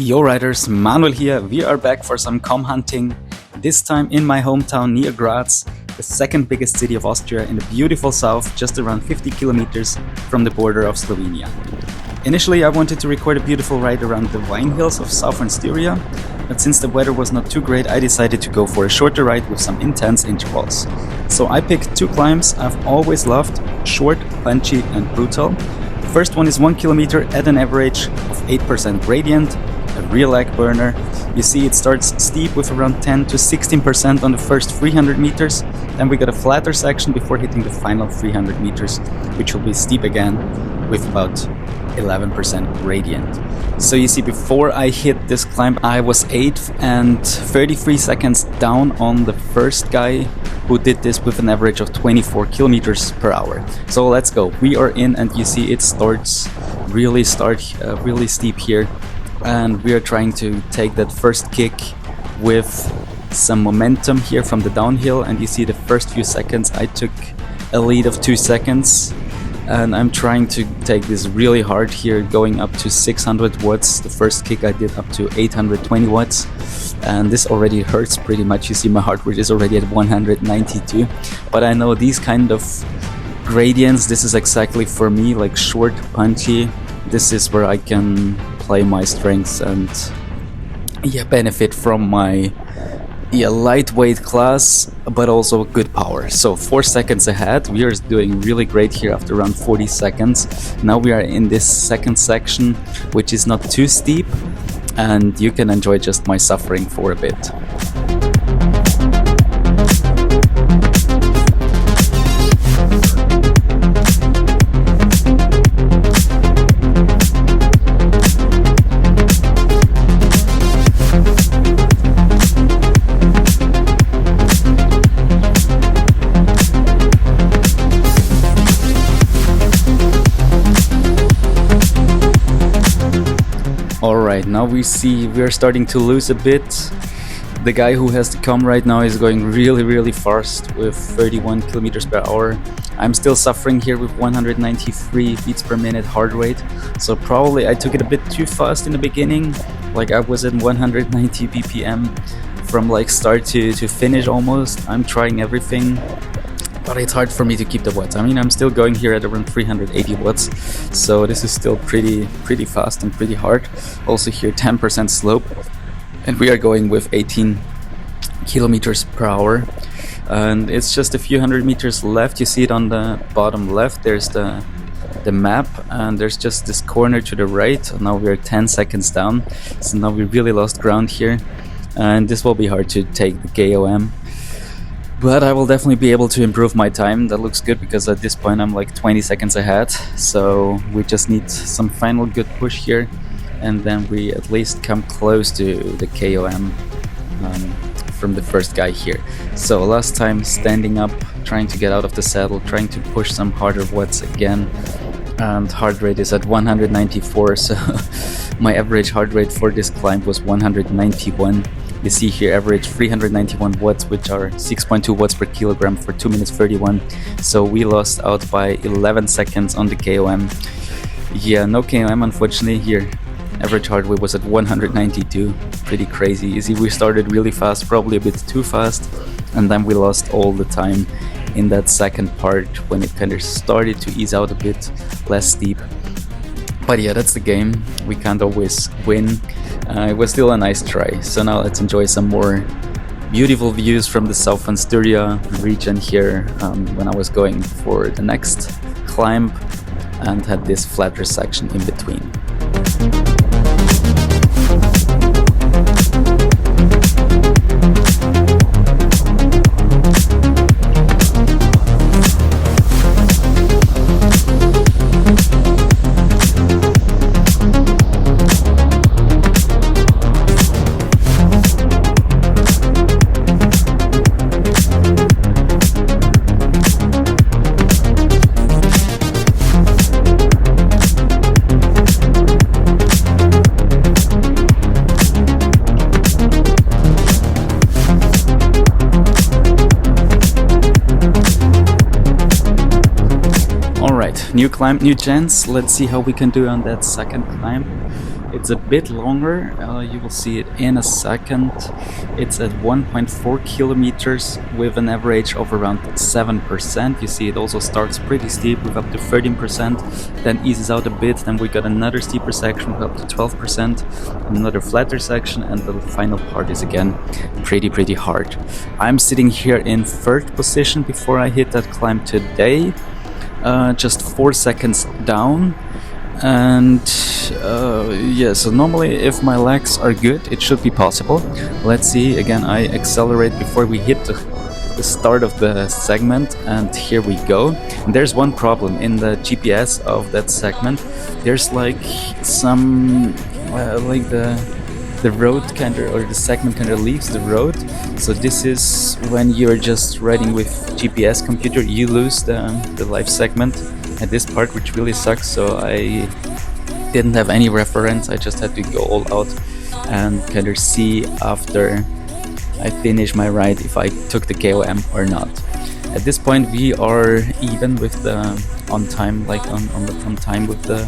Yo riders, Manuel here. We are back for some KOM hunting, this time in my hometown near Graz, the second biggest city of Austria in the beautiful south, just around 50 kilometers from the border of Slovenia. Initially I wanted to record a beautiful ride around the wine hills of southern Styria, but since the weather was not too great I decided to go for a shorter ride with some intense intervals. So I picked two climbs I've always loved, short, punchy and brutal. The first one is 1 kilometer at an average of 8% gradient, a real leg burner. You see it starts steep with around 10 to 16% on the first 300 meters, then we got a flatter section before hitting the final 300 meters, which will be steep again with about 11% gradient. So you see, before I hit this climb I was 8th and 33 seconds down on the first guy who did this with an average of 24 kilometers per hour. So let's go, we are in, and you see it starts really steep here, and we are trying to take that first kick with some momentum here from the downhill. And you see the first few seconds I took a lead of 2 seconds, and I'm trying to take this really hard here, going up to 600 watts. The first kick I did up to 820 watts, and this already hurts pretty much. You see my heart rate is already at 192, but I know these kind of gradients, this is exactly for me, like short, punchy. This is where I can play my strengths and benefit from my lightweight class, but also good power. So 4 seconds ahead, we are doing really great here after around 40 seconds. Now we are in this second section, which is not too steep, and you can enjoy just my suffering for a bit. Alright, now we see we are starting to lose a bit. The guy who has the KOM right now is going really fast with 31 kilometers per hour. I'm still suffering here with 193 beats per minute heart rate, so probably I took it a bit too fast in the beginning. Like I was at 190 BPM from like start to finish almost. I'm trying everything, but it's hard for me to keep the watts. I mean, I'm still going here at around 380 watts, so this is still pretty fast and pretty hard. Also here 10% slope, and we are going with 18 kilometers per hour, and it's just a few hundred meters left. You see it on the bottom left, there's the map, and there's just this corner to the right. Now we're 10 seconds down, so now we really lost ground here, and this will be hard to take the KOM. But I will definitely be able to improve my time. That looks good, because at this point I'm like 20 seconds ahead. So we just need some final good push here, and then we at least come close to the KOM from the first guy here. So last time standing up, trying to get out of the saddle, trying to push some harder watts again. And heart rate is at 194, so my average heart rate for this climb was 191. You see here average 391 watts, which are 6.2 watts per kilogram for 2 minutes 31. So we lost out by 11 seconds on the KOM. Yeah, no KOM unfortunately here. Average heart rate was at 192. Pretty crazy. You see, we started really fast, probably a bit too fast, and then we lost all the time in that second part when it kind of started to ease out a bit, less steep. But yeah, that's the game. We can't always win. It was still a nice try. So now let's enjoy some more beautiful views from the southern Styria region here, when I was going for the next climb and had this flatter section in between. New climb, new chance. Let's see how we can do on that second climb. It's a bit longer, you will see it in a second. It's at 1.4 kilometers with an average of around 7%. You see it also starts pretty steep with up to 13%, then eases out a bit, then we got another steeper section with up to 12%, another flatter section, and the final part is again pretty hard. I'm sitting here in third position before I hit that climb today, just 4 seconds down. And yeah, so normally if my legs are good, it should be possible. Let's see. Again, I accelerate before we hit the start of the segment, and here we go. And there's one problem in the GPS of that segment. There's like some like the road kind of, or the segment kind of leaves the road. So this is when you're just riding with GPS computer, you lose the live segment at this part, which really sucks. So I didn't have any reference. I just had to go all out and kind of see after I finish my ride if I took the KOM or not. At this point we are even with the on time, like on time with the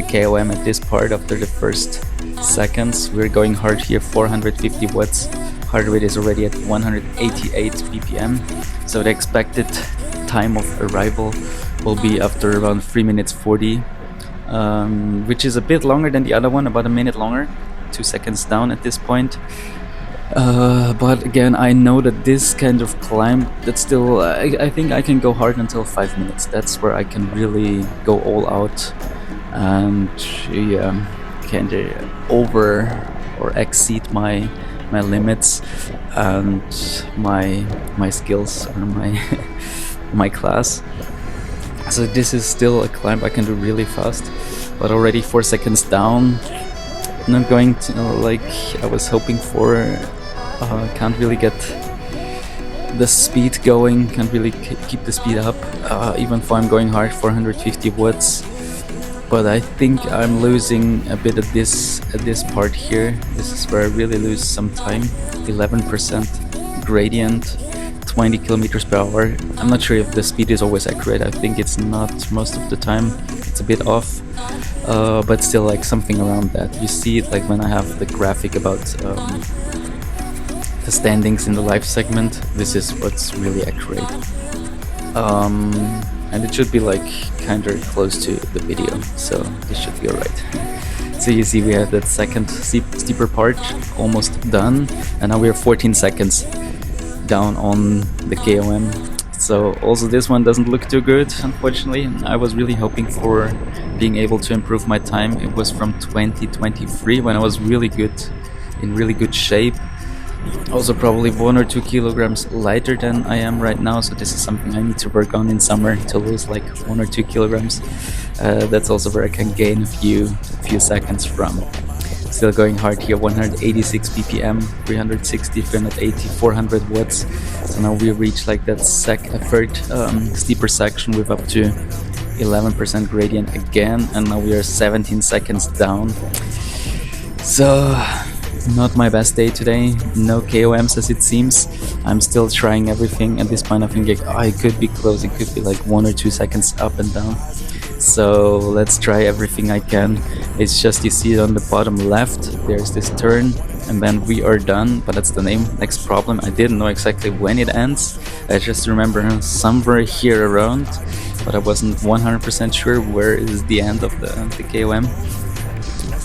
KOM at this part. After the first seconds we're going hard here, 450 watts. Heart rate is already at 188 BPM. So the expected time of arrival will be after around 3 minutes 40, which is a bit longer than the other one, about a minute longer, 2 seconds down at this point. But again, I know that this kind of climb, that still I think I can go hard until 5 minutes. That's where I can really go all out and yeah, kind of over or exceed my limits and my skills or my class. So this is still a climb I can do really fast, but already 4 seconds down. Not going to like I was hoping for. Can't really get the speed going, can't really keep the speed up, even though I'm going hard, 450 watts. But I think I'm losing a bit at this part here. This is where I really lose some time. 11% gradient, 20 kilometers per hour. I'm not sure if the speed is always accurate. I think it's not most of the time. It's a bit off, but still like something around that. You see it like when I have the graphic about the standings in the live segment. This is what's really accurate, and it should be like kind of close to the video, so this should be alright. So you see we have that second steeper part almost done, and now we are 14 seconds down on the KOM. So also this one doesn't look too good, unfortunately. I was really hoping for being able to improve my time. It was from 2023 when I was really good, in really good shape. Also probably 1 or 2 kilograms lighter than I am right now, so this is something I need to work on in summer, to lose like 1 or 2 kilograms. That's also where I can gain a few seconds from. Still going hard here, 186 BPM, 360, 380, 400 watts. So now we reach like that third steeper section with up to 11% gradient again, and now we are 17 seconds down. So not my best day today, no KOMs as it seems. I'm still trying everything. At this point I think I could be close, it could be like 1 or 2 seconds up and down. So let's try everything I can. It's just, you see it on the bottom left, there's this turn, and then we are done. But that's the next problem. I didn't know exactly when it ends. I just remember somewhere here around, but I wasn't 100% sure where is the end of the KOM.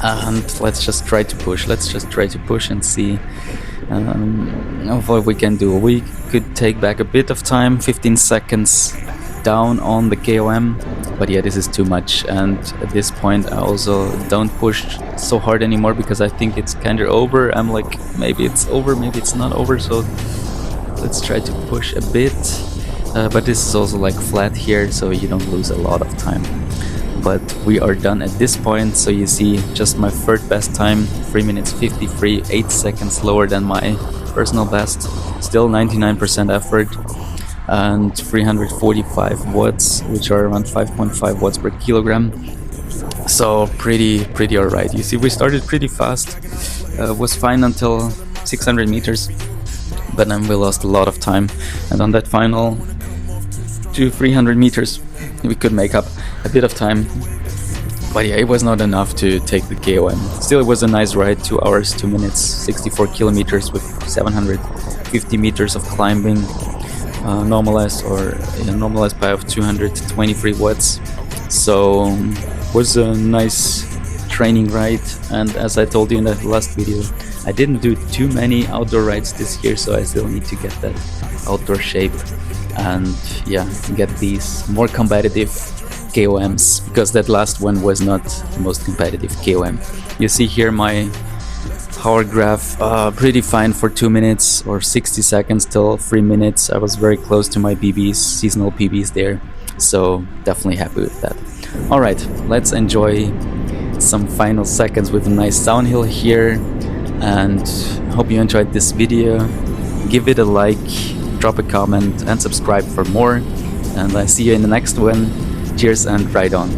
And let's just try to push. And see what we can do. We could take back a bit of time, 15 seconds down on the KOM, but yeah, this is too much. And at this point I also don't push so hard anymore, because I think it's kind of over. I'm like, maybe it's over, maybe it's not over, so let's try to push a bit. But this is also like flat here, so you don't lose a lot of time. But we are done at this point. So you see just my third best time, 3 minutes 53, 8 seconds lower than my personal best, still 99% effort, and 345 watts, which are around 5.5 watts per kilogram. So pretty alright. You see we started pretty fast, was fine until 600 meters, but then we lost a lot of time, and on that final 200-300 meters we could make up a bit of time. But yeah, it was not enough to take the KOM. Still, it was a nice ride, 2 hours, 2 minutes, 64 kilometers with 750 meters of climbing, normalized power of 223 watts. So was a nice training ride. And as I told you in that last video, I didn't do too many outdoor rides this year, so I still need to get that outdoor shape and yeah, get these more competitive KOMs, because that last one was not the most competitive KOM. You see here my power graph, pretty fine for 2 minutes or 60 seconds till 3 minutes. I was very close to my PBs, seasonal PBs there, so definitely happy with that. Alright, let's enjoy some final seconds with a nice downhill here, and hope you enjoyed this video. Give it a like, drop a comment and subscribe for more, and I see you in the next one. Cheers and ride on.